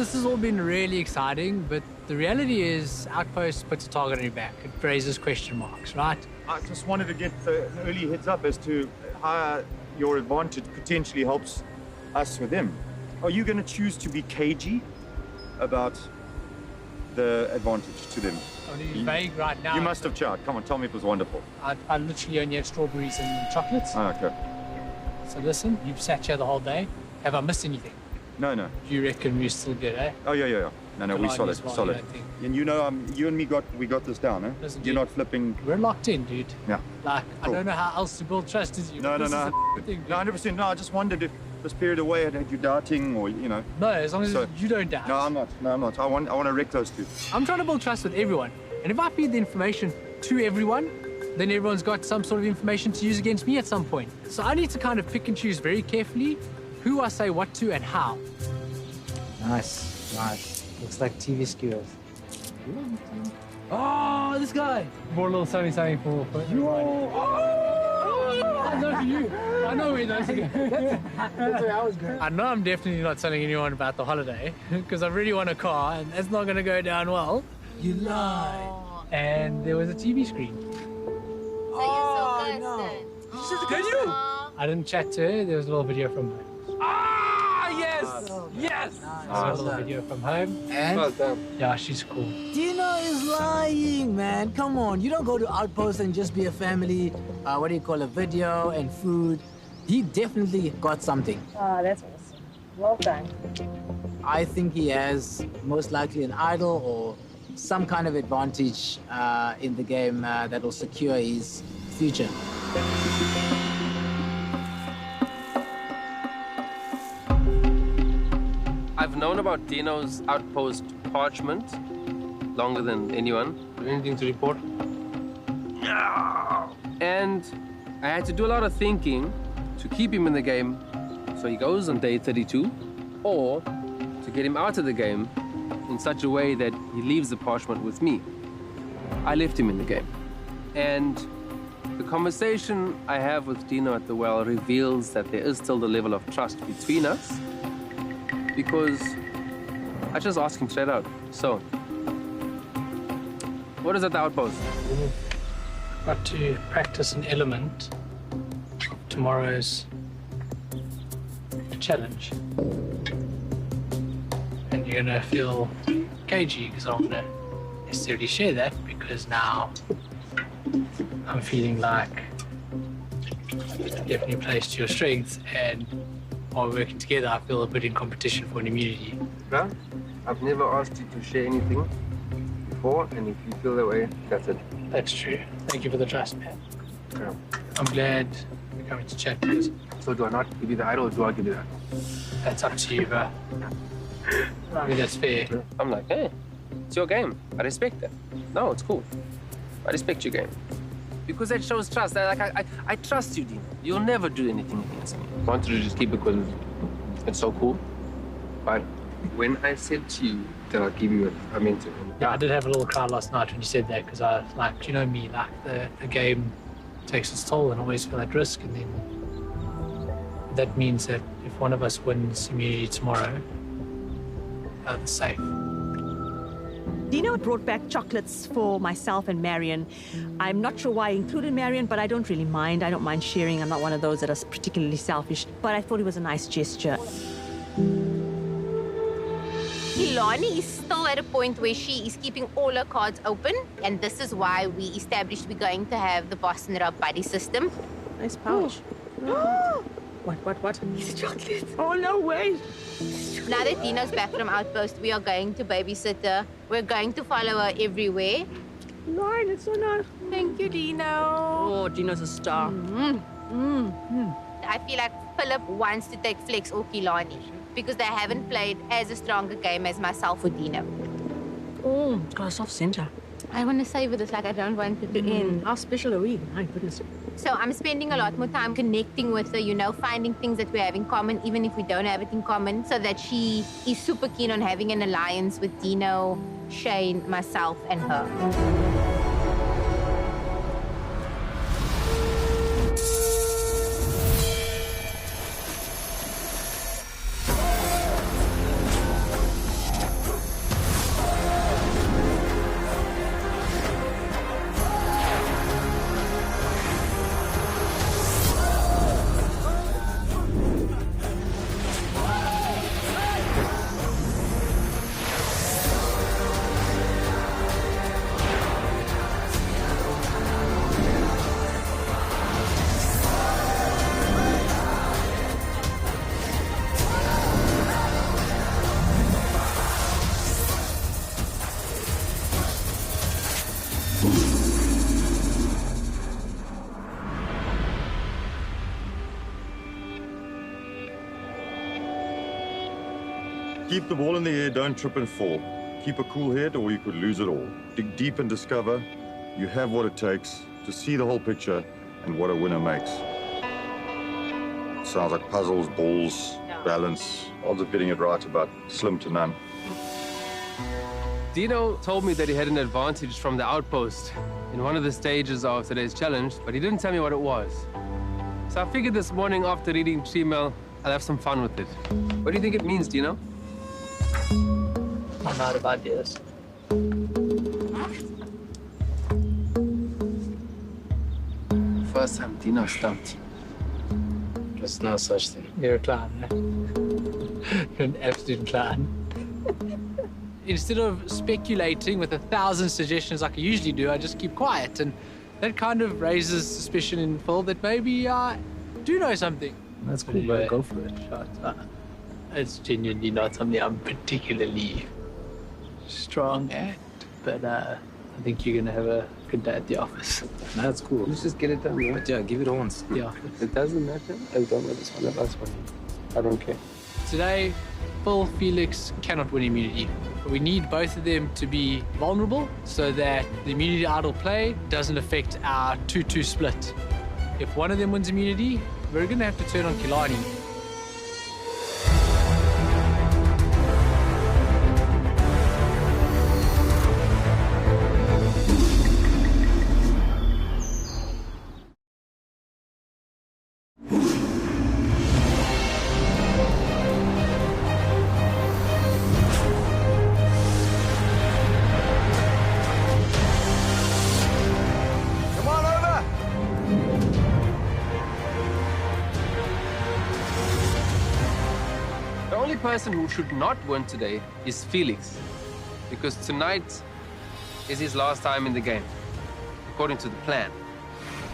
this has all been really exciting, but the reality is Outpost puts a target on your back. It raises question marks, right? I just wanted to get an early heads up as to how your advantage potentially helps us with them. Are you going to choose to be cagey about the advantage to them? Only vague right now. You must have tried. Come on, tell me it was wonderful. I literally only had strawberries and chocolates. Oh, okay. So listen, you've sat here the whole day. Have I missed anything? No. Do you reckon we're still good, eh? Oh, yeah. No, we're solid, Well, solid. you don't think? And you know, you and me got this down, eh? Listen, You're dude, not flipping. We're locked in, dude. Yeah. Like, Cool. I don't know how else to build trust as you. No. This is a thing, dude. No, 100%. No, I just wondered if this period away had you doubting or, you know. No, as long as So- you don't doubt. No, I'm not. I want to wreck those two. I'm trying to build trust with everyone. And if I feed the information to everyone, then everyone's got some sort of information to use against me at some point. So I need to kind of pick and choose very carefully who I say what to and how. Nice. Looks like TV skewers. Oh, this guy. Bought a little something for I know you. I know where those are going. That's where I was going. I know I'm definitely not telling anyone about the holiday because I really want a car and that's not going to go down well. You lied. And there was a TV screen. Oh, no. Did you? I didn't chat to her. There was a little video from home. Ah, yes. Yes. A little video from home. And Yeah, she's cool. Dino is lying, man. Come on. You don't go to Outpost and just be a family, a video and food. He definitely got something. Oh, that's awesome. Well done. I think he has most likely an idol or some kind of advantage in the game that will secure his future. I've known about Dino's Outpost parchment longer than anyone. Anything to report? No. And I had to do a lot of thinking to keep him in the game so he goes on day 32, or to get him out of the game in such a way that he leaves the parchment with me. I left him in the game. And the conversation I have with Dino at the well reveals that there is still the level of trust between us, because I just asked him straight out. So, what is at the Outpost? Got to practice an element of tomorrow's challenge. And you're gonna feel cagey because I don't want to necessarily share that because now I'm feeling like it definitely plays to your strengths, and while we're working together, I feel a bit in competition for an immunity. Well, I've never asked you to share anything before, and if you feel that way, that's it. That's true. Thank you for the trust, man. Yeah. I'm glad you're coming to chat with us. So do I not give you the idol, or do I give you that? That's up to you, bro. I mean, that's fair. I'm like, hey, it's your game. I respect that. No, it's cool. I respect your game. Because that shows trust. I trust you, Dino. You'll never do anything against me. I wanted to just keep it because it's so cool. But when I said to you that I'll give you it, I meant it. Yeah, I did have a little cry last night when you said that because I was like, you know me, like the game takes its toll and I always feel at risk, and then that means that if one of us wins immunity tomorrow, we're safe. Dino brought back chocolates for myself and Marion. I'm not sure why I included Marion, but I don't really mind. I don't mind sharing. I'm not one of those that are particularly selfish, but I thought it was a nice gesture. Ilani is still at a point where she is keeping all her cards open, and this is why we established we're going to have the Boston Rub buddy system. Nice pouch. What? It's a chocolate. Oh, no way. Now that Dino's back from Outpost, we are going to babysit her. We're going to follow her everywhere. Nine, it's so nice. Thank you, Dino. Oh, Dino's a star. I feel like Philip wants to take Flex or Kilani because they haven't played as a stronger game as myself or Dino. Oh, it's got a soft center. I want to savor this like I don't want it to end. How special are we? My goodness. So I'm spending a lot more time connecting with her, you know, finding things that we have in common, even if we don't have it in common, so that she is super keen on having an alliance with Dino, Shane, myself, and her. keep the ball in the air, don't trip and fall. Keep a cool head or you could lose it all. Dig deep and discover you have what it takes to see the whole picture and what a winner makes. Sounds like puzzles, balls, balance. Odds of getting it right about slim to none. Dino told me that he had an advantage from the outpost in one of the stages of today's challenge, but he didn't tell me what it was. So I figured this morning after reading Gmail, I'll have some fun with it. What do you think it means, Dino? I'm out of ideas. First time Dino stumped. There's no such thing. You're a clown, eh? You're an absolute clown. Instead of speculating with 1,000 suggestions like I usually do, I just keep quiet. And that kind of raises suspicion in Phil that maybe I do know something. That's cool, bro. Go for it. It's genuinely not something I'm particularly strong at, but I think you're going to have a good day at the office. That's cool. Let's just get it done, right? Yeah, give it a once. The office. It doesn't matter. As long as it's one of us winning. I don't care. Today, Phil, Felix cannot win immunity. We need both of them to be vulnerable so that the immunity idle play doesn't affect our 2-2 split. If one of them wins immunity, we're going to have to turn on Kilani. Come on over! The only person who should not win today is Felix, because tonight is his last time in the game, according to the plan.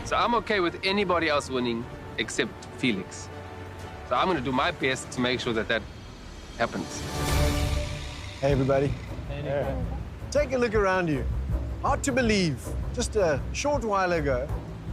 So I'm okay with anybody else winning except Felix. So I'm going to do my best to make sure that that happens. Hey, everybody. Take a look around you. Hard to believe. Just a short while ago,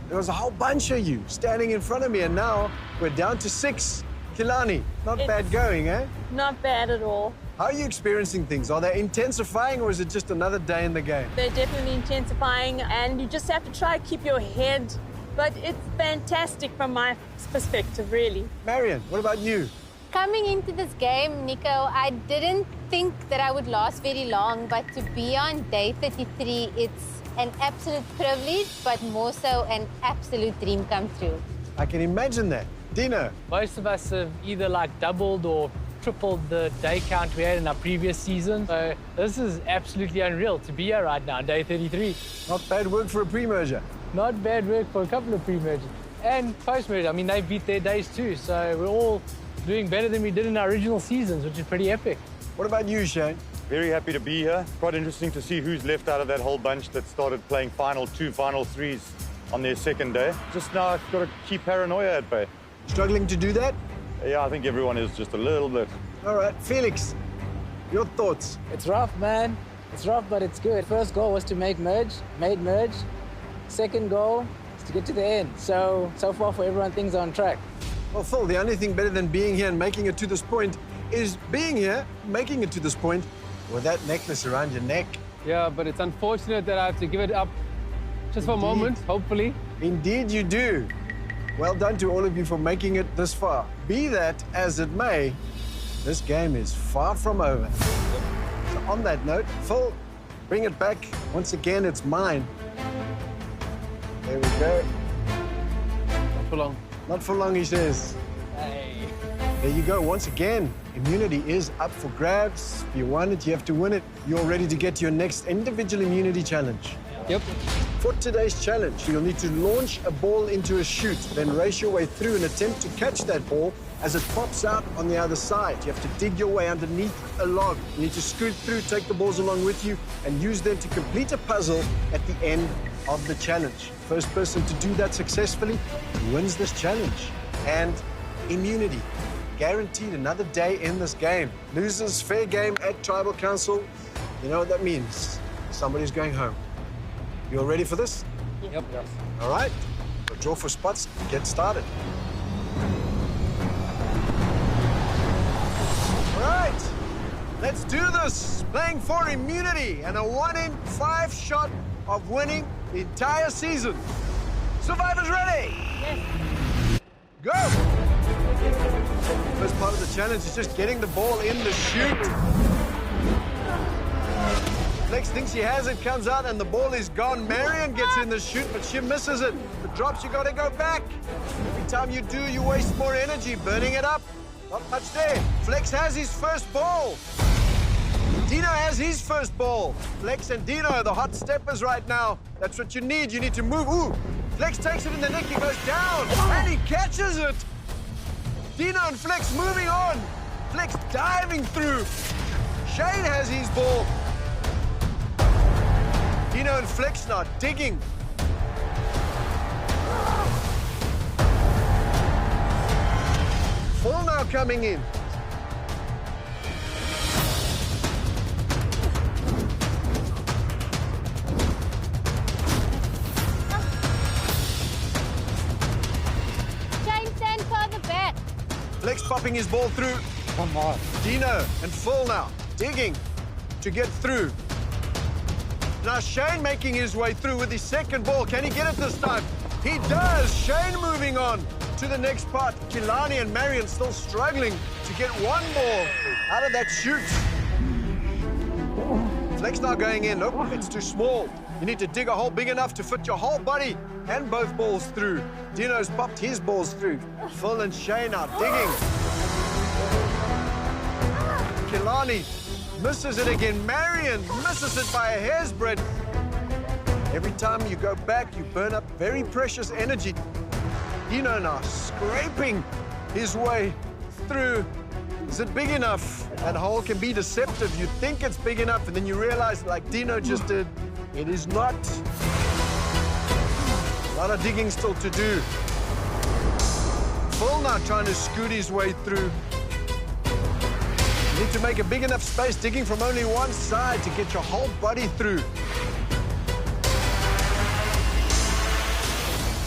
there was a whole bunch of you standing in front of me, and now we're down to 6. Kilani, not bad going, eh? Not bad at all. How are you experiencing things? Are they intensifying, or is it just another day in the game? They're definitely intensifying, and you just have to try to keep your head. But it's fantastic from my perspective, really. Marion, what about you? Coming into this game, Nico, I didn't think that I would last very long, but to be on day 33, it's an absolute privilege, but more so an absolute dream come true. I can imagine that. Dino, Most of us have either doubled or tripled the day count we had in our previous season. So this is absolutely unreal to be here right now, day 33. not bad work for a pre-merger. Not bad work for a couple of pre-mergers. And post-merger, I mean, they beat their days too. So we're all doing better than we did in our original seasons, which is pretty epic. What about you, Shane? Very happy to be here. Quite interesting to see who's left out of that whole bunch that started playing final 2, final 3s on their second day. Just now, I've got to keep paranoia at bay. Struggling to do that? Yeah, I think everyone is just a little bit. All right, Felix, your thoughts? It's rough, man. It's rough, but it's good. First goal was to make merge, made merge. Second goal is to get to the end. So far for everyone, things are on track. Well, Phil, the only thing better than being here and making it to this point is being here, making it to this point with that necklace around your neck. Yeah, but it's unfortunate that I have to give it up just for a moment, hopefully. Indeed you do. Well done to all of you for making it this far. Be that as it may, this game is far from over. So on that note, Phil, bring it back. Once again, it's mine. There we go. Not for long. Not for long, he says. Hey. There you go. Once again, immunity is up for grabs. If you want it, you have to win it. You're ready to get to your next individual immunity challenge. Yep. For today's challenge, you'll need to launch a ball into a chute, then race your way through and attempt to catch that ball as it pops out on the other side. You have to dig your way underneath a log. You need to scoot through, take the balls along with you, and use them to complete a puzzle at the end of the challenge. First person to do that successfully wins this challenge. And immunity. Guaranteed another day in this game. Losers, fair game at Tribal Council. You know what that means. Somebody's going home. You all ready for this? Yep. All right. So draw for spots. Get started. All right. Let's do this. Playing for immunity and a 1 in 5 shot of winning the entire season. Survivors ready? Yes. Go! First part of the challenge is just getting the ball in the chute. Flex thinks he has it, comes out, and the ball is gone. Marion gets in the chute, but she misses it. If it drops, you gotta go back. Every time you do, you waste more energy burning it up. Not much there. Flex has his first ball. Dino has his first ball. Flex and Dino are the hot steppers right now. That's what you need. You need to move. Ooh, Flex takes it in the neck. He goes down, and he catches it. Dino and Flex moving on. Flex diving through. Shane has his ball. Dino and Flex now digging. Full now coming in. Shane, stand further back. Flex popping his ball through. Come on. Dino and Full now digging to get through. Now Shane making his way through with his second ball. Can he get it this time? He does. Shane moving on to the next part. Kilani and Marion still struggling to get one ball out of that chute. Flex now going in. Nope, it's too small. You need to dig a hole big enough to fit your whole body and both balls through. Dino's popped his balls through. Phil and Shane are digging. Kilani misses it again. Marion misses it by a hair's breadth. Every time you go back, you burn up very precious energy. Dino now scraping his way through. Is it big enough? That hole can be deceptive. You think it's big enough, and then you realize, like Dino just did, it is not. A lot of digging still to do. Phil now trying to scoot his way through. You need to make a big enough space, digging from only one side to get your whole body through.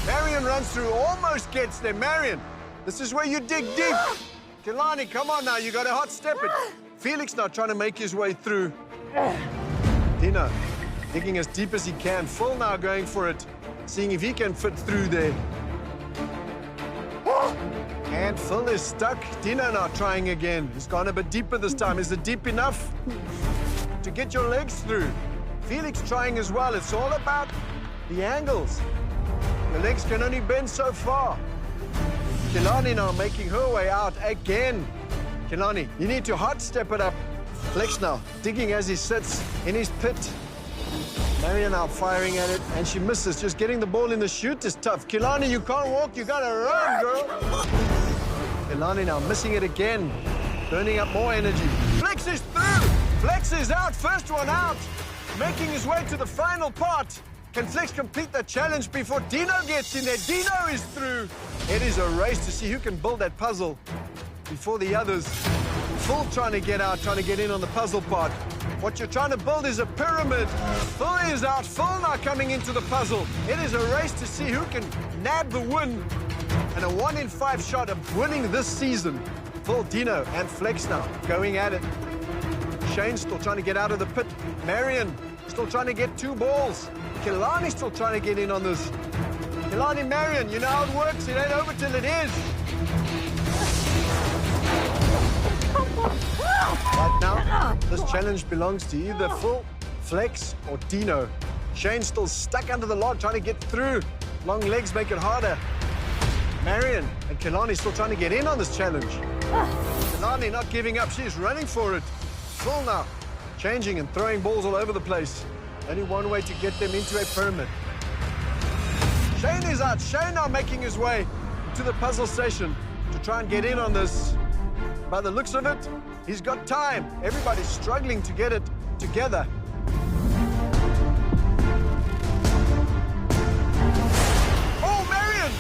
Marion runs through, almost gets there. Marion, this is where you dig deep. Kilani, come on now, you got to hot step it. Felix now trying to make his way through. Dino digging as deep as he can. Phil now going for it, seeing if he can fit through there. And Phil is stuck. Dino now trying again. He's gone a bit deeper this time. Is it deep enough to get your legs through? Felix trying as well. It's all about the angles. The legs can only bend so far. Kilani now making her way out again. Kilani, you need to hot step it up. Flex now digging as he sits in his pit. Marion now firing at it, and she misses. Just getting the ball in the chute is tough. Kilani, you can't walk, you gotta run, girl. Kilani now missing it again, burning up more energy. Flex is through. Flex is out, first one out. Making his way to the final part. Can Flex complete the challenge before Dino gets in there? Dino is through. It is a race to see who can build that puzzle before the others. Full trying to get out, trying to get in on the puzzle part. What you're trying to build is a pyramid. Full is out, Full now coming into the puzzle. It is a race to see who can nab the win. And a 1 in 5 shot of winning this season. Full, Dino and Flex now going at it. Shane still trying to get out of the pit. Marion still trying to get 2 balls. Kilani still trying to get in on this. Kilani, Marion, you know how it works. It ain't over till it is. Right now, this challenge belongs to either Full, Flex, or Dino. Shane's still stuck under the log trying to get through. Long legs make it harder. Marion and Kilani still trying to get in on this challenge. Kilani not giving up. She's running for it. Full now, changing and throwing balls all over the place. Only one way to get them into a pyramid. Shane is out. Shane now making his way to the puzzle station to try and get in on this. By the looks of it, he's got time. Everybody's struggling to get it together. Oh, Marion!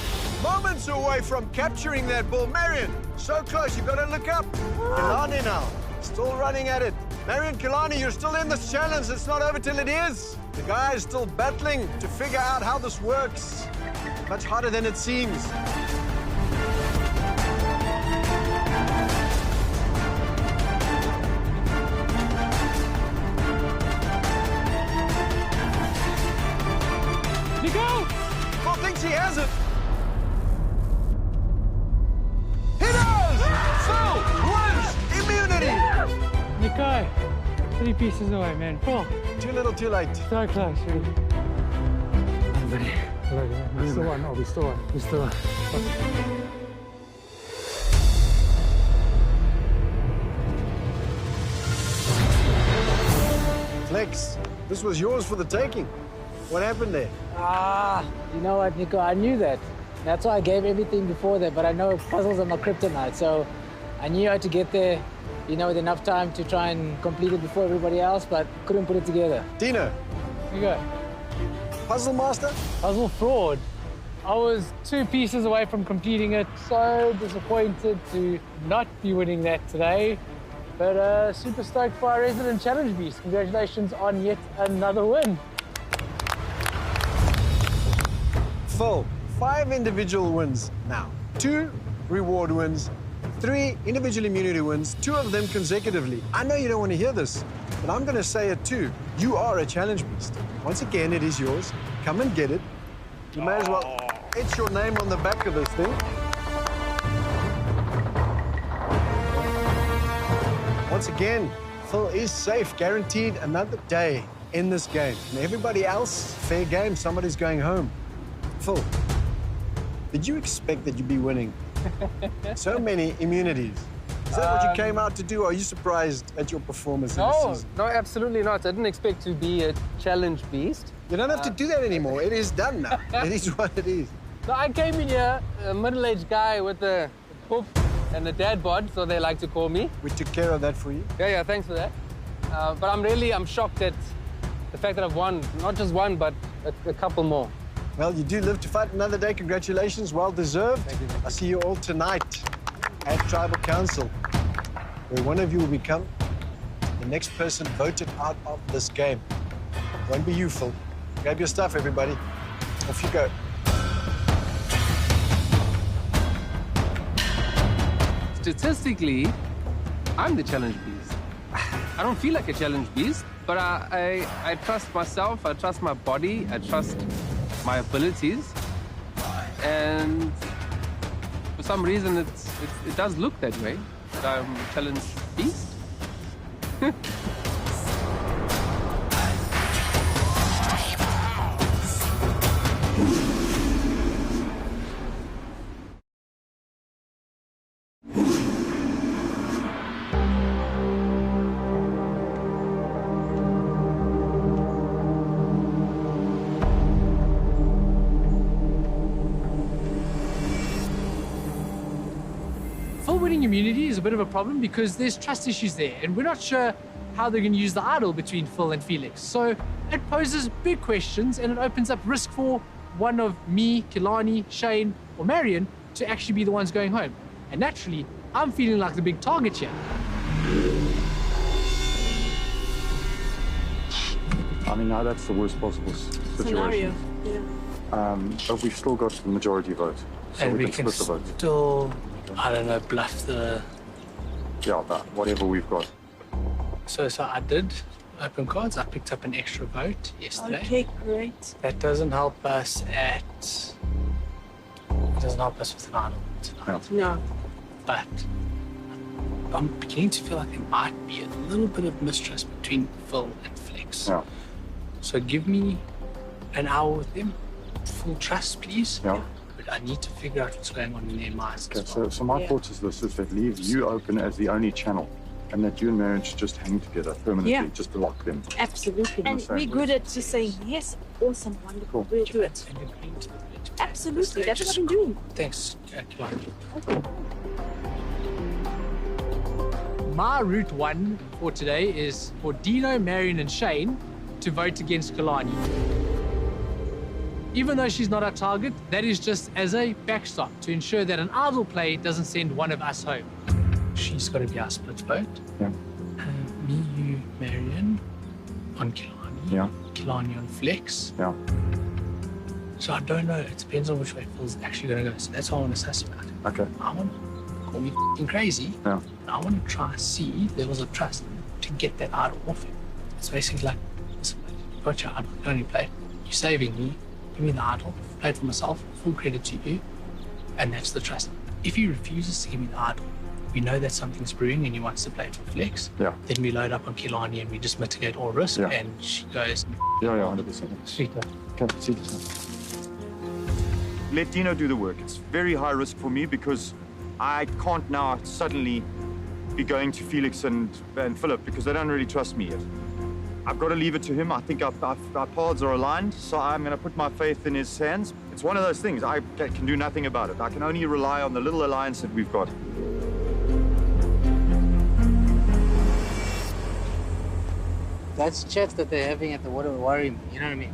Moments away from capturing that ball. Marion, so close. You've got to look up. Kilani now, still running at it. Marion, Kilani, you're still in this challenge. It's not over till it is. The guy is still battling to figure out how this works. Much harder than it seems. thinks he has it. He does! Phil wins immunity! Nico, 3 pieces away, man. Cool. Too little, too late. So close, really. Buddy. We still won. Oh, we still won. We still won. Flex, this was yours for the taking. What happened there? You know what, Nico? I knew that. That's why I gave everything before that, but I know puzzles are my kryptonite, so I knew how to get there, with enough time to try and complete it before everybody else, but couldn't put it together. Dino, Here you go. puzzle master? Puzzle fraud. I was 2 pieces away from completing it. So disappointed to not be winning that today. But super stoked for our resident challenge beast. Congratulations on yet another win. Phil, 5 individual wins now. 2 reward wins, 3 individual immunity wins, 2 of them consecutively. I know you don't want to hear this, but I'm going to say it too. You are a challenge beast. Once again, it is yours. Come and get it. You may as well etch your name on the back of this thing. Once again, Phil is safe, guaranteed another day in this game. And everybody else, fair game, somebody's going home. Phil, did you expect that you'd be winning so many immunities? Is that what you came out to do? Or are you surprised at your performance in this season? No, absolutely not. I didn't expect to be a challenge beast. You don't have to do that anymore. It is done now. It is what it is. So I came in here, a middle-aged guy with a poof and a dad bod, so they like to call me. We took care of that for you. Yeah, thanks for that. But I'm shocked at the fact that I've won, not just one, but a couple more. Well, you do live to fight another day. Congratulations, well deserved. Thank you. I'll see you all tonight at Tribal Council, where one of you will become the next person voted out of this game. Won't be you, Phil. Grab your stuff, everybody. Off you go. Statistically, I'm the challenge beast. I don't feel like a challenge beast, but I trust myself, I trust my body, I trust my abilities, and for some reason it does look that way, that I'm a challenge beast. Full winning immunity is a bit of a problem because there's trust issues there, and we're not sure how they're going to use the idol between Phil and Felix. So it poses big questions, and it opens up risk for one of me, Kilani, Shane, or Marion to actually be the ones going home. And naturally, I'm feeling like the big target here. I mean, now that's the worst possible situation. Scenario. Yeah. But we've still got the majority vote, so And we we can can split the vote. still, I don't know, bluff the... Yeah, that, whatever we've got. So I did open cards. I picked up an extra vote yesterday. Okay, great. That doesn't help us at... It doesn't help us with an idol tonight. No. But I'm beginning to feel like there might be a little bit of mistrust between Phil and Flex. Yeah. So give me an hour with them. Full trust, please. Yeah. But I need to figure out what's going on in their minds Okay, as well. so my Yeah. thoughts is this, is that leave you open as the only channel, and that you and Marion should just hang together permanently, Yeah. just to lock them. Absolutely. And same we're way. good at just saying, yes, awesome, wonderful, Cool. we'll do it. And agreeing to the village. Absolutely, that's what I'm doing. Thanks, Kilani. My route 1 for today is for Dino, Marion, and Shane to vote against Kilani. Even though she's not our target, that is just as a backstop to ensure that an idle play doesn't send one of us home. She's got to be our split vote. Yeah. Me, you, Marion on Kilani. Yeah. Kilani on Flex. Yeah. So I don't know. It depends on which way Phil's actually going to go. So that's what I want to suss about it. Okay. I want call me f***ing crazy. Yeah. I want to try and see levels of trust to get that idol off him. It's basically like, listen, mate, you got your idol, you only play. You're saving me, give me the idol, play it for myself, full credit to you, and that's the trust. If he refuses to give me the idol, we know that something's brewing and he wants to play it for flex. Yeah. Then we load up on Kilani and we just mitigate all risk, Yeah. and she goes, Yeah, 100%. sweeter. Okay, see this Let Dino do the work. It's very high risk for me because I can't now suddenly be going to Felix and Philip because they don't really trust me yet. I've got to leave it to him. I think our paths are aligned, so I'm going to put my faith in his hands. It's one of those things. I can do nothing about it. I can only rely on the little alliance that we've got. That's chats that they're having at the water worry me, you know what I mean?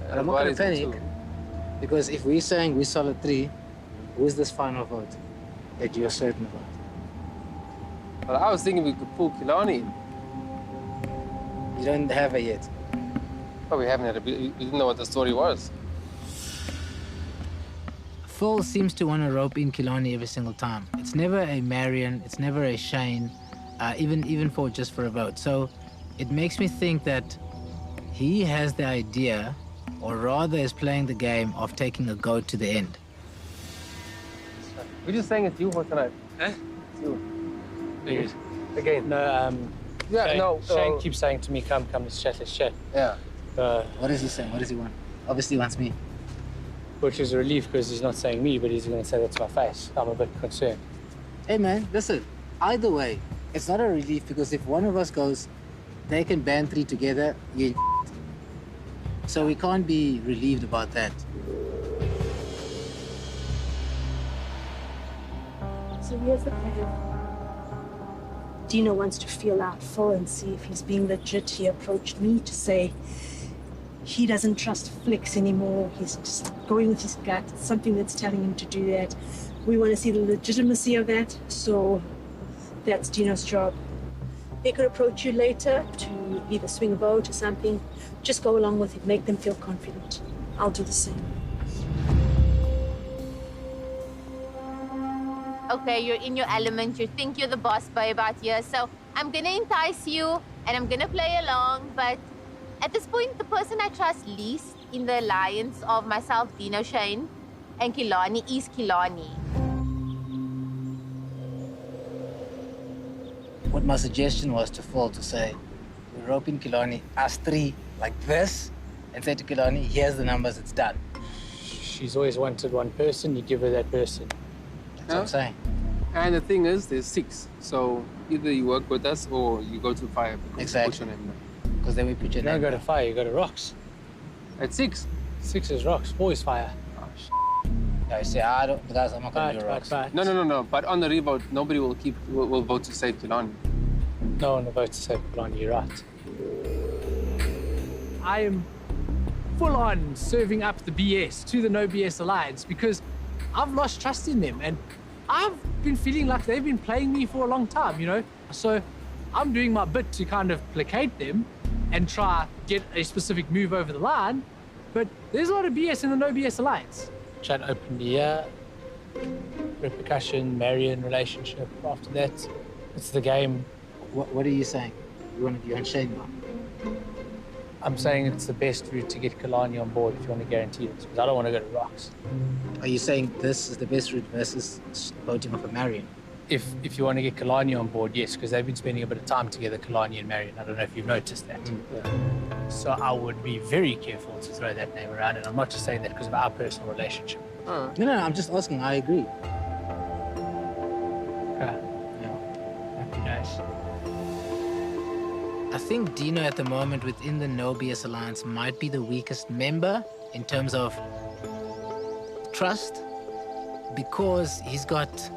But I'm not going to panic, because if we're saying we're solid 3, who's this final vote that you're certain about? But I was thinking we could pull Kilani in. You don't have her yet. But we haven't had we didn't know what the story was. Phil seems to want to rope in Kilani every single time. It's never a Marion, it's never a Shane, even for just for a vote. So it makes me think that he has the idea, or rather is playing the game of taking a goat to the end. We're just saying it's you for tonight. Eh? It's you. Yes. Again. No, Yeah, Shane, no. Shane keeps saying to me, come, let's chat. Yeah. What is he saying? What does he want? Obviously he wants me. Which is a relief because he's not saying me, but he's going to say that to my face. I'm a bit concerned. Hey man, listen, either way, it's not a relief, because if one of us goes, they can band 3 together, you so we can't be relieved about that. So here's the plan. Dino wants to feel out Phil and see if he's being legit. He approached me to say he doesn't trust Flex anymore. He's just going with his gut. It's something that's telling him to do that. We want to see the legitimacy of that, so that's Dino's job. They could approach you later to either swing a vote or something. Just go along with it, make them feel confident. I'll do the same. Okay, you're in your element, you think you're the boss babe out here, so I'm gonna entice you and I'm gonna play along, but at this point, the person I trust least in the alliance of myself, Dino, Shane, and Kilani is Kilani. What my suggestion was to Phil to say, we're roping Kilani, us 3, like this, and say to Kilani, here's the numbers, it's done. She's always wanted one person, you give her that person. That's what I'm saying. And the thing is, there's 6. So either you work with us or you go to fire. Exactly. Put your name down. Because then we put your You don't name go to down. fire, you go to rocks. At 6. 6 is rocks, 4 is fire. Yeah, you say, I don't, guys, I'm not going to do rocks. But. No. But on the revote, nobody will vote to save Kilani. No one will vote to say Kilani, you're right. I am full on serving up the BS to the No BS Alliance because I've lost trust in them and I've been feeling like they've been playing me for a long time, you know? So I'm doing my bit to kind of placate them and try get a specific move over the line, but there's a lot of BS in the No BS Alliance. Chat openly here, repercussion, Marion relationship. After that, it's the game. What are you saying? You want Shane now? I'm saying it's the best route to get Kilani on board if you want to guarantee this, because I don't want to go to rocks. Are you saying this is the best route versus voting off a Marion? If you want to get Kilani on board, yes, because they've been spending a bit of time together, Kilani and Marion. I don't know if you've noticed that. So I would be very careful to throw that name around, and I'm not just saying that because of our personal relationship. No, I'm just asking. I agree. Okay. Yeah. Happy days. I think Dino at the moment within the No BS Alliance might be the weakest member in terms of trust, because he's got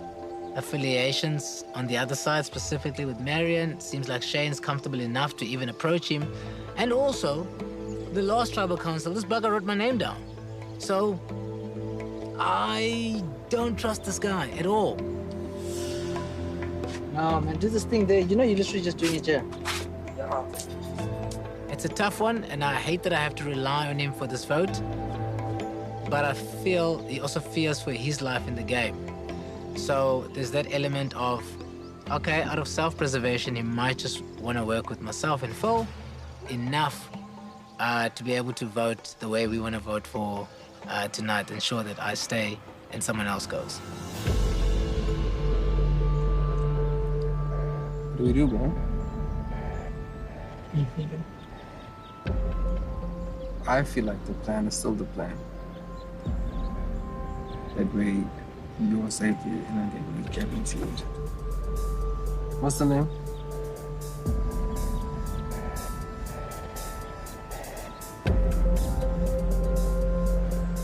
affiliations on the other side, specifically with Marion. It seems like Shane's comfortable enough to even approach him. And also, the last tribal council, this bugger wrote my name down. So, I don't trust this guy at all. No, man, do this thing there. You know, you're literally just doing it here. It's a tough one, and I hate that I have to rely on him for this vote. But I feel he also fears for his life in the game. So there's that element of, okay, out of self-preservation, he might just want to work with myself and Phil enough to be able to vote the way we want to vote for tonight, ensure that I stay and someone else goes. What do we do, bro? I feel like the plan is still the plan. That way, you're safely in a cabin field. What's the name?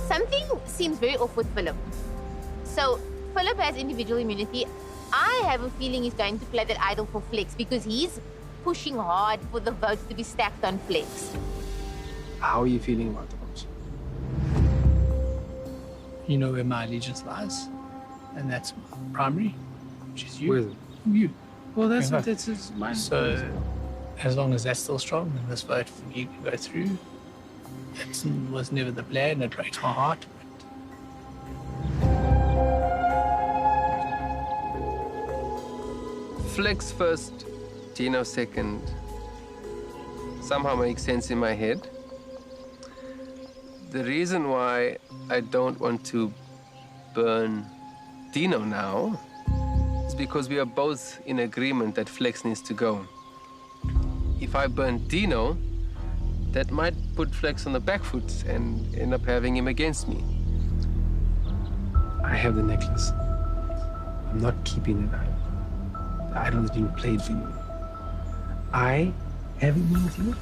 Something seems very off with Philip. So, Philip has individual immunity. I have a feeling he's going to play that idol for Flex because he's pushing hard for the votes to be stacked on Flex. How are you feeling about the vote? You know where my allegiance lies, and that's primary, which is you. Where is it? You. Well, Okay. that's mine. So, as long as that's still strong and this vote for you can go through, that was never the plan. It breaks my heart. Flex first, Dino second. Somehow makes sense in my head. The reason why I don't want to burn Dino now is because we are both in agreement that Flex needs to go. If I burn Dino, that might put Flex on the back foot and end up having him against me. I have the necklace. I'm not keeping it. The idol that you played for you. I have it with you.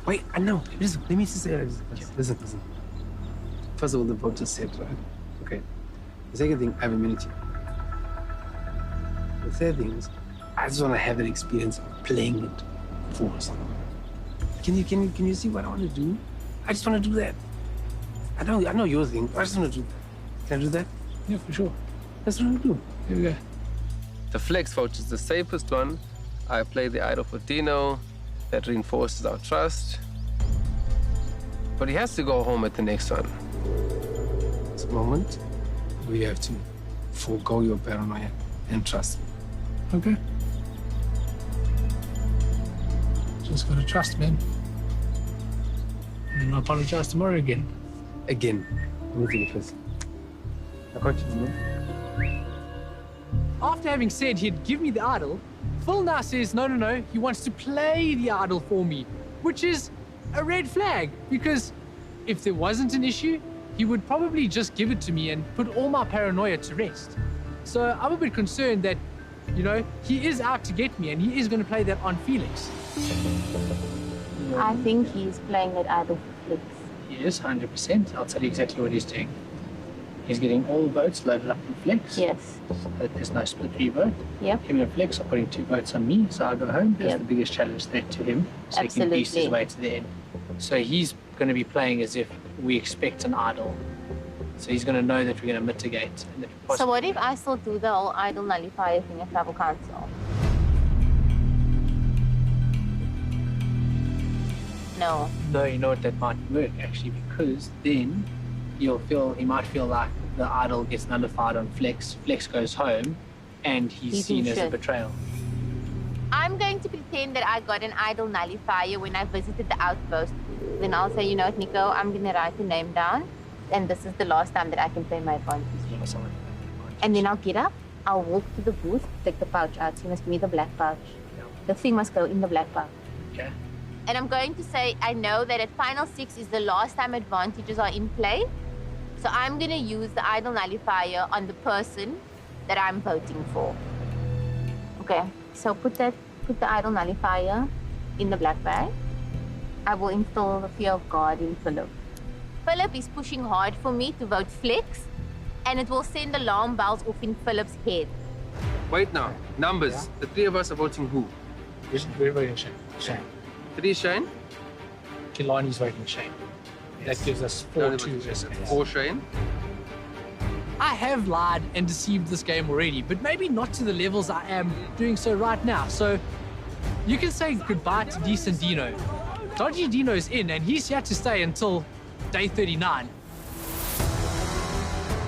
Wait, I know. Listen, let me just say this. Listen. First of all, the vote just said, right? Okay. The second thing, I have immunity. The third thing is, I just want to have that experience of playing it for someone. Can you see what I want to do? I just want to do that. I know your thing. I just want to do that. Can I do that? Yeah, for sure. That's what I want to do. Here we go. The Flex vote is the safest one. I play the idol for Dino. That reinforces our trust. But he has to go home at the next one. It's a moment where you have to forego your paranoia and trust me. Okay. Just gotta trust, man. And I'll apologize tomorrow again. Again. Let me take it first. I got you, man. After having said he'd give me the idol, Phil now says no, he wants to play the idol for me, which is a red flag, because if there wasn't an issue, he would probably just give it to me and put all my paranoia to rest. So I'm a bit concerned that, he is out to get me and he is going to play that on Felix. I think he's playing that idol for Flex. Yes, 100%. I'll tell you exactly what he's doing. He's getting all the votes loaded up in Flex. Yes. So that there's no split re-vote. Yep. Him and Flex are putting 2 votes on me, so I'll go home. That's Yep. the biggest challenge there to him. So he can beast his Absolutely. way to the end. So he's going to be playing as if we expect an idol. So he's going to know that we're going to mitigate. And if So what if I still do the whole idol nullifier thing at Travel Council? No. No, you know what, that might work actually, because then he might feel like the idol gets nullified on Flex. Flex goes home, and he's seen as a shit. betrayal. I'm going to pretend that I got an idol nullifier when I visited the outpost. Then I'll say, you know what, Nico, I'm going to write your name down, and this is the last time that I can play my advantage. And then I'll get up, I'll walk to the booth, take the pouch out. So you must give me the black pouch. The thing must go in the black pouch. Okay. And I'm going to say, I know that at Final 6 is the last time advantages are in play. So I'm going to use the idol nullifier on the person that I'm voting for. Okay, so put the idol nullifier in the black bag. I will install the fear of God in Philip. Philip is pushing hard for me to vote Flex, and it will send alarm bells off in Philip's head. Wait now. Numbers. Yeah. The 3 of us are voting who? We're voting Shane. 3 Shane? Kilani's voting Shane. That gives us 4-2. 4 Shane? I have lied and deceived this game already, but maybe not to the levels I am doing so right now. So you can say goodbye to Decent Dino. Dodgy Dino's in, and he's here to stay until day 39.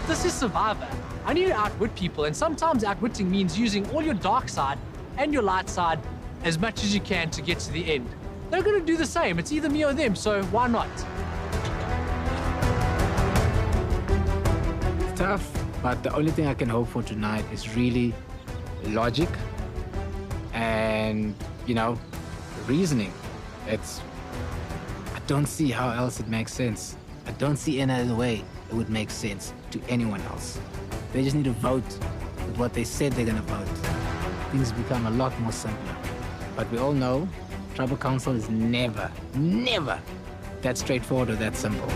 This is Survivor. I need to outwit people, and sometimes outwitting means using all your dark side and your light side as much as you can to get to the end. they're going to do the same. It's either me or them, so why not? It's tough, but the only thing I can hope for tonight is really logic and, reasoning. I don't see how else it makes sense. I don't see any other way it would make sense to anyone else. They just need to vote with what they said they're gonna vote. Things become a lot more simpler. But we all know Tribal Council is never that straightforward or that simple.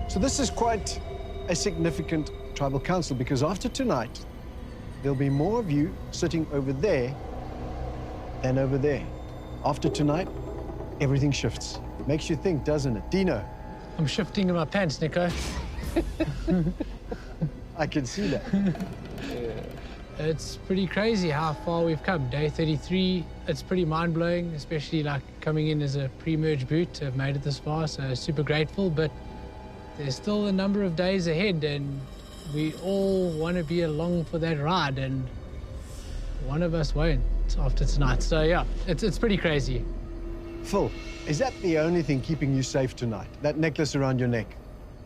So this is quite a significant tribal council because after tonight, there'll be more of you sitting over there than over there. After tonight, everything shifts. Makes you think, doesn't it? Dino? I'm shifting in my pants, Nico. I can see that. It's pretty crazy how far we've come. Day 33, it's pretty mind-blowing, especially like coming in as a pre-merge boot to have made it this far, so super grateful, but there's still a number of days ahead and we all want to be along for that ride and one of us won't after tonight. So yeah, it's pretty crazy. Phil, is that the only thing keeping you safe tonight? That necklace around your neck?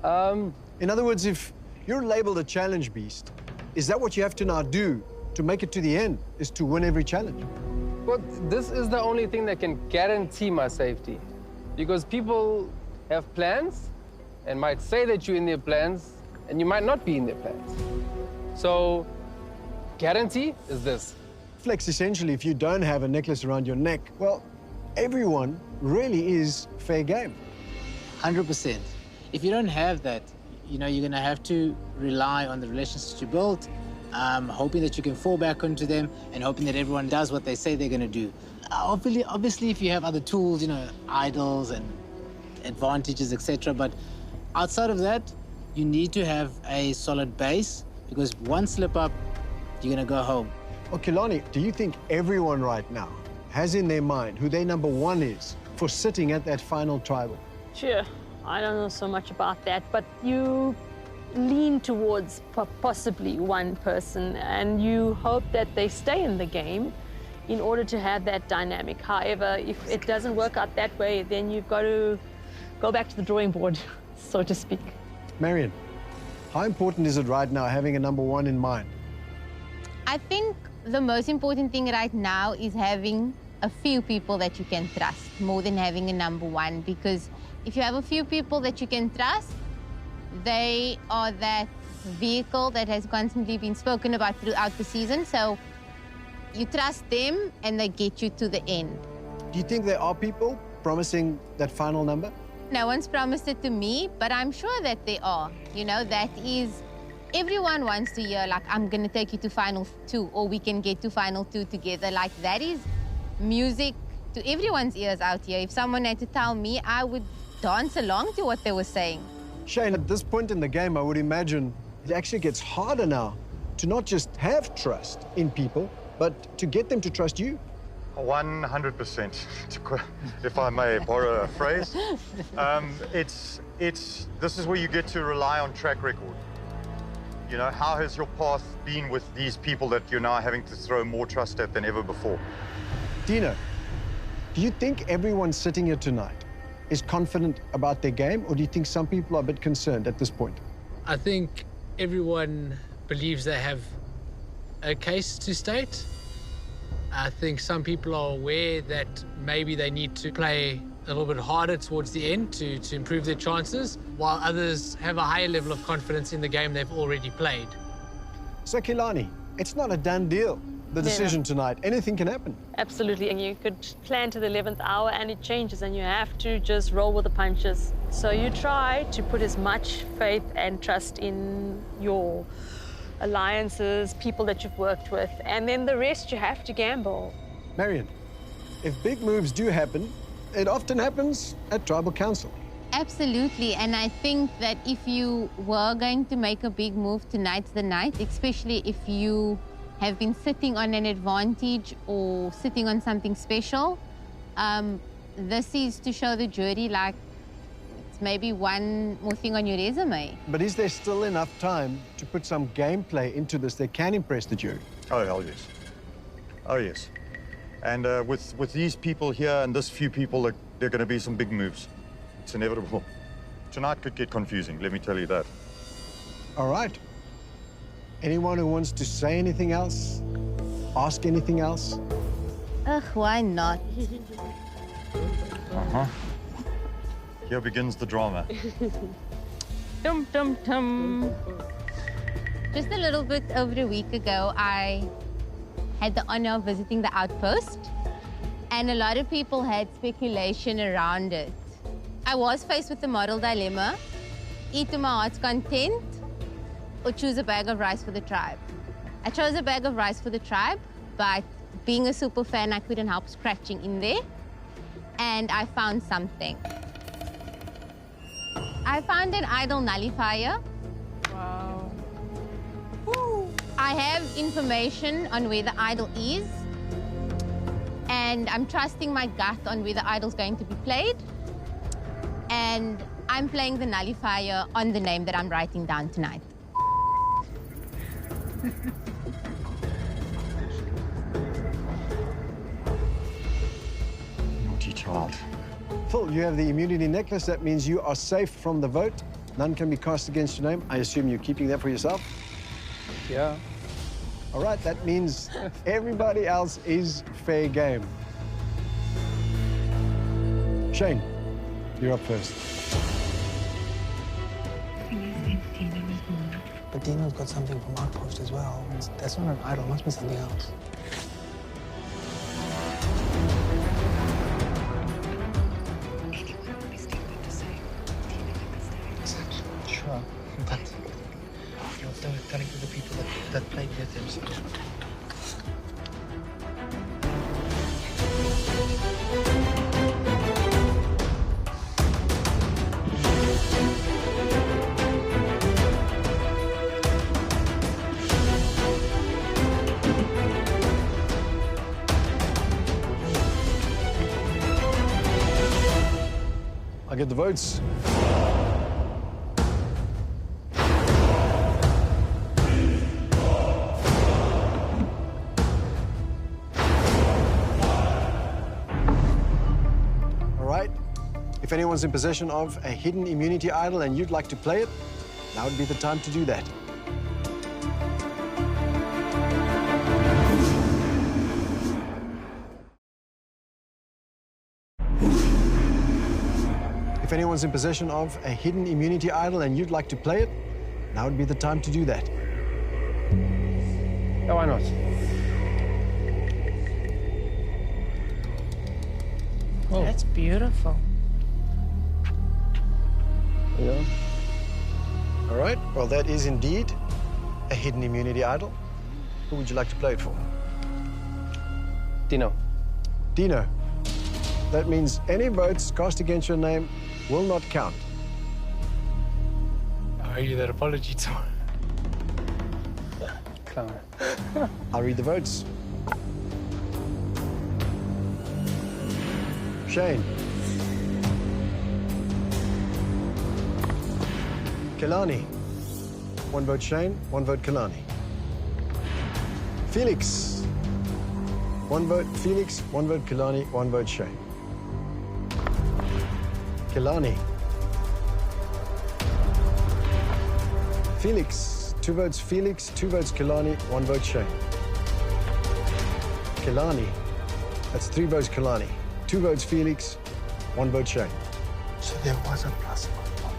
In other words, if you're labeled a challenge beast, is that what you have to now do to make it to the end, is to win every challenge? Well, this is the only thing that can guarantee my safety. Because people have plans and might say that you're in their plans, and you might not be in their plans. So, guarantee is this. Flex, essentially, if you don't have a necklace around your neck, well, everyone really is fair game. 100%. If you don't have that, you're going to have to rely on the relationships you built, hoping that you can fall back onto them and hoping that everyone does what they say they're going to do. Obviously, if you have other tools, idols and advantages, etc., but outside of that, you need to have a solid base because one slip up, you're going to go home. Well, Kilani, do you think everyone right now has in their mind who their number one is for sitting at that final tribal? Sure, I don't know so much about that, but you lean towards possibly one person and you hope that they stay in the game in order to have that dynamic. However, if it doesn't work out that way, then you've got to go back to the drawing board, so to speak. Marion, how important is it right now having a number one in mind? I think the most important thing right now is having a few people that you can trust more than having a number one, because if you have a few people that you can trust, they are that vehicle that has constantly been spoken about throughout the season. So you trust them and they get you to the end. Do you think there are people promising that final number? No one's promised it to me, but I'm sure that they are. That is, everyone wants to hear, like, I'm going to take you to Final 2, or we can get to Final 2 together. Like, that is music to everyone's ears out here. If someone had to tell me, I would dance along to what they were saying. Shane, at this point in the game, I would imagine it actually gets harder now to not just have trust in people, but to get them to trust you. 100%, if I may borrow a phrase. This is where you get to rely on track record. How has your path been with these people that you're now having to throw more trust at than ever before? Dino, do you think everyone sitting here tonight is confident about their game, or do you think some people are a bit concerned at this point? I think everyone believes they have a case to state. I think some people are aware that maybe they need to play a little bit harder towards the end to improve their chances, while others have a higher level of confidence in the game they've already played. So, Kilani, it's not a done deal, the decision tonight. Anything can happen. Absolutely, and you could plan to the 11th hour and it changes and you have to just roll with the punches. So you try to put as much faith and trust in your alliances, people that you've worked with, and then the rest you have to gamble. Marion, if big moves do happen, it often happens at tribal council. Absolutely, and I think that if you were going to make a big move, tonight's the night, especially if you have been sitting on an advantage or sitting on something special. This is to show the jury, like, it's maybe one more thing on your resume. But is there still enough time to put some gameplay into this that can impress the jury? Oh, hell yes. Oh, yes. And with these people here and this few people, there are going to be some big moves. It's inevitable. Tonight could get confusing, let me tell you that. All right. Anyone who wants to say anything else? Ask anything else? Ugh, why not? Uh-huh. Here begins the drama. Dum, dum, dum. Just a little bit over a week ago, I had the honor of visiting the Outpost, and a lot of people had speculation around it. I was faced with the moral dilemma: eat to my heart's content or choose a bag of rice for the tribe. I chose a bag of rice for the tribe, but being a super fan, I couldn't help scratching in there, and I found something. I found an idol nullifier. Wow. I have information on where the idol is, and I'm trusting my gut on where the idol's going to be played. And I'm playing the nullifier on the name that I'm writing down tonight. Naughty child. Phil, you have the immunity necklace. That means you are safe from the vote. None can be cast against your name. I assume you're keeping that for yourself? Yeah. All right, that means everybody else is fair game. Shane, you're up first. But Dino's got something from Outpost as well. That's not an idol, must be something else. Sure, but you're telling to the people that played with him. So. I'll get the votes. All right. If anyone's in possession of a hidden immunity idol and you'd like to play it, now would be the time to do that. If anyone's in possession of a hidden immunity idol and you'd like to play it, now would be the time to do that. Yeah, why not? Oh. That's beautiful. Yeah. All right, well, that is indeed a hidden immunity idol. Who would you like to play it for? Dino. Dino. That means any votes cast against your name will not count. I owe you that apology, Tom. Clown. I'll read the votes. Shane. Kelani. 1 vote Shane, 1 vote Kelani. Felix. 1 vote Felix, 1 vote Kelani, 1 vote Shane. Kelani. Felix. 2 votes Felix, 2 votes Kelani, 1 vote Shane. Kelani. That's 3 votes Kelani. 2 votes Felix, 1 vote Shane. So there was a plus one.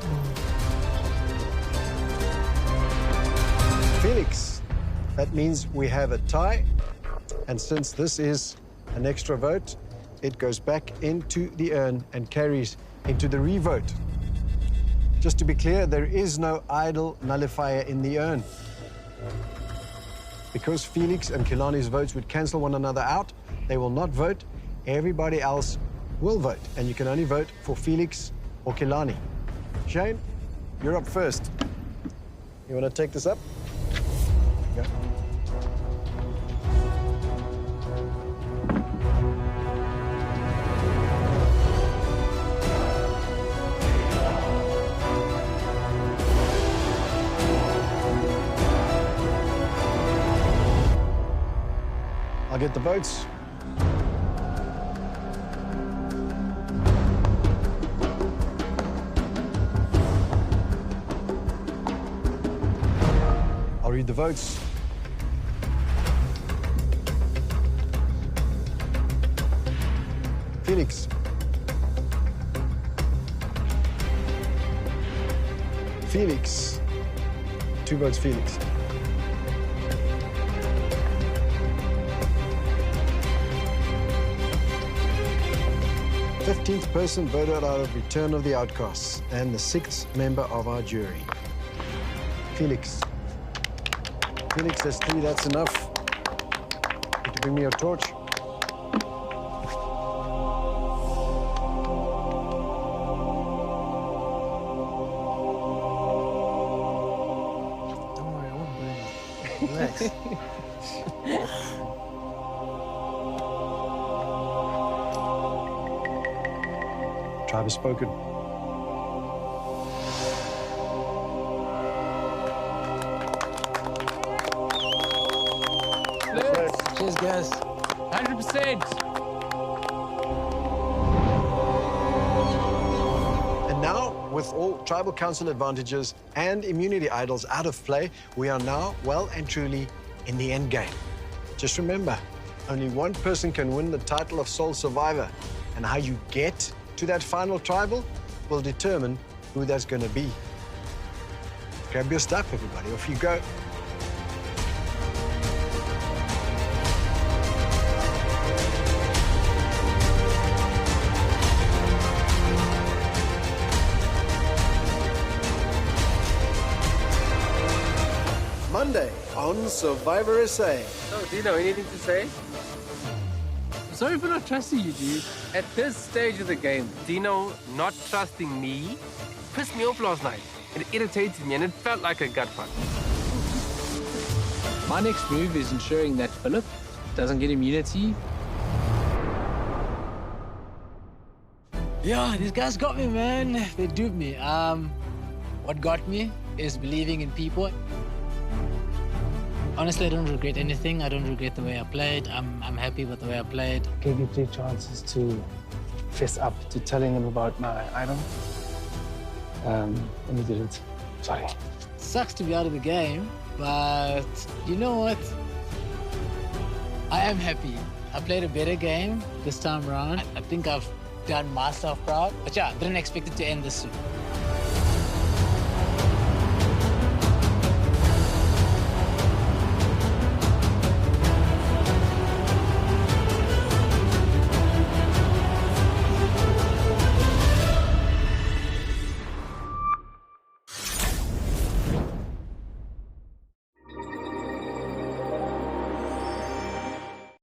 Felix. That means we have a tie. And since this is an extra vote, it goes back into the urn and carries into the revote. Just to be clear, there is no idol nullifier in the urn. Because Felix and Kelani's votes would cancel one another out, they will not vote. Everybody else will vote, and you can only vote for Felix or Kilani. Shane, you're up first. You want to take this up? Go. I'll get the votes. I'll read the votes. Felix. Felix. 2 votes, Felix. The 15th person voted out of Return of the Outcasts and the 6th member of our jury. Felix. Felix, there's 3, that's enough. Need to bring me your torch. Don't worry, I won't burn you. Relax. Tribe has spoken. Cheers, guys. 100%. And now, with all tribal council advantages and immunity idols out of play, we are now well and truly in the end game. Just remember, only one person can win the title of sole survivor, and how you get to that final tribal will determine who that's going to be. Grab your stuff, everybody. Off you go. Monday on Survivor SA. So, Dino, anything to say? Sorry for not trusting you, dude. At this stage of the game, Dino not trusting me pissed me off last night. It irritated me and it felt like a gut punch. My next move is ensuring that Philip doesn't get immunity. Yeah, these guys got me, man. They duped me. What got me is believing in people. Honestly, I don't regret anything. I don't regret the way I played. I'm happy with the way I played. Gave you 3 chances to fess up to telling them about my item. And you didn't. Sorry. Sucks to be out of the game, but you know what? I am happy. I played a better game this time around. I think I've done myself proud. But yeah, didn't expect it to end this soon.